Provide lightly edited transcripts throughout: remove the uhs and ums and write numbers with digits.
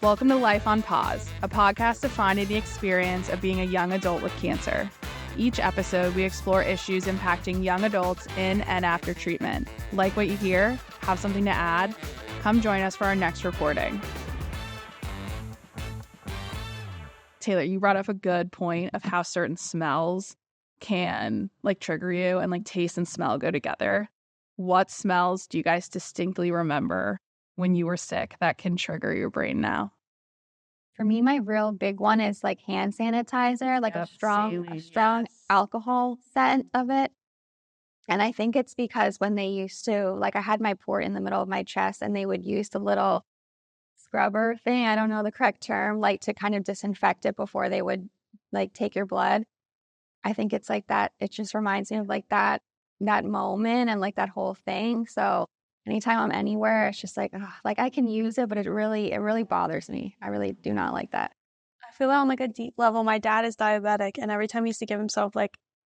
Welcome to Life on Pause, a podcast defining the experience of being a young adult with cancer. Each episode, we explore issues impacting young adults in and after treatment. Like what you hear? Have something to add? Come join us for our next recording. Taylor, you brought up a good point of how certain smells can trigger you, and taste and smell go together. What smells do you guys distinctly remember when you were sick that can trigger your brain now? For me, my real big one is hand sanitizer, a strong alcohol scent of it. And I think it's because when they used to, I had my port in the middle of my chest and they would use the little scrubber thing, I don't know the correct term, to kind of disinfect it before they would take your blood. I think it's that. It just reminds me of that moment and that whole thing. So anytime I'm anywhere, it's just I can use it, but it really bothers me. I really do not like that. I feel that on a deep level. My dad is diabetic, and every time he used to give himself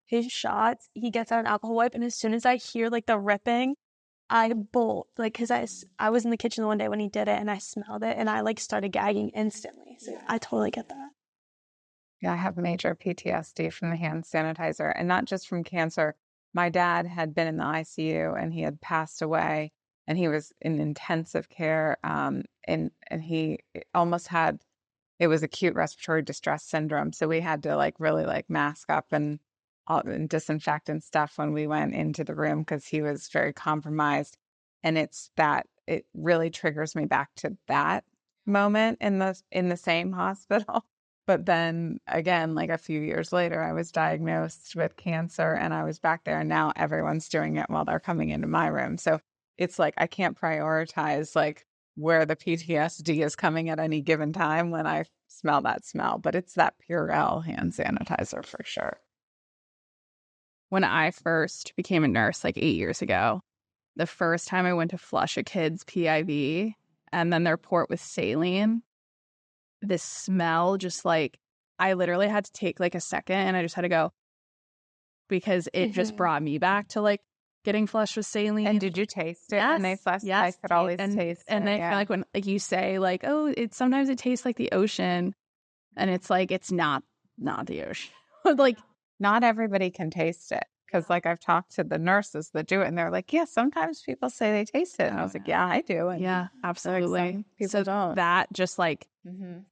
his shots, he gets out an alcohol wipe, and as soon as I hear the ripping, I bolt because I was in the kitchen one day when he did it, and I smelled it, and I started gagging instantly. So I totally get that. Yeah, I have major PTSD from the hand sanitizer, and not just from cancer. My dad had been in the ICU and he had passed away, and he was in intensive care. And he almost had, it was acute respiratory distress syndrome. So we had to really mask up and disinfect and stuff when we went into the room because he was very compromised. And it really triggers me back to that moment in the same hospital. But then again, a few years later, I was diagnosed with cancer and I was back there, and now everyone's doing it while they're coming into my room. So it's I can't prioritize where the PTSD is coming at any given time when I smell that smell. But it's that Purell hand sanitizer for sure. When I first became a nurse 8 years ago, the first time I went to flush a kid's PIV and then their port with saline, this smell just I literally had to take a second and I just had to go because it just brought me back to getting flushed with saline. And did you taste it when they flushed? Yes. I could always taste it. And I feel when you say oh, sometimes it tastes like the ocean, and it's it's not the ocean. Not everybody can taste it. Because I've talked to the nurses that do it, and they're yeah, sometimes people say they taste it. And I was yeah, I do. And yeah, absolutely. People don't. That just I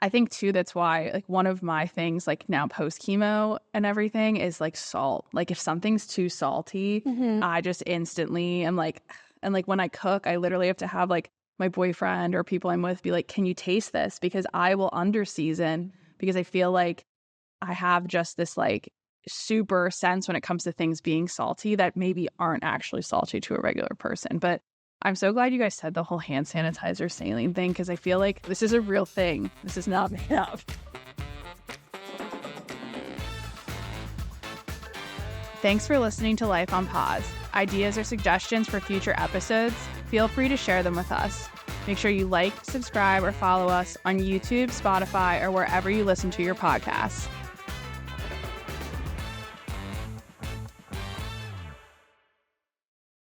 think too, that's why one of my things now post chemo and everything is salt. If something's too salty, I just instantly am and when I cook, I literally have to have my boyfriend or people I'm with be can you taste this? Because I will under season because I feel I have just this super sense when it comes to things being salty that maybe aren't actually salty to a regular person. But I'm so glad you guys said the whole hand sanitizer saline thing, because I feel this is a real thing. This is not made up. Thanks for listening to Life on Pause. Ideas or suggestions for future episodes? Feel free to share them with us. Make sure you subscribe, or follow us on YouTube, Spotify, or wherever you listen to your podcasts.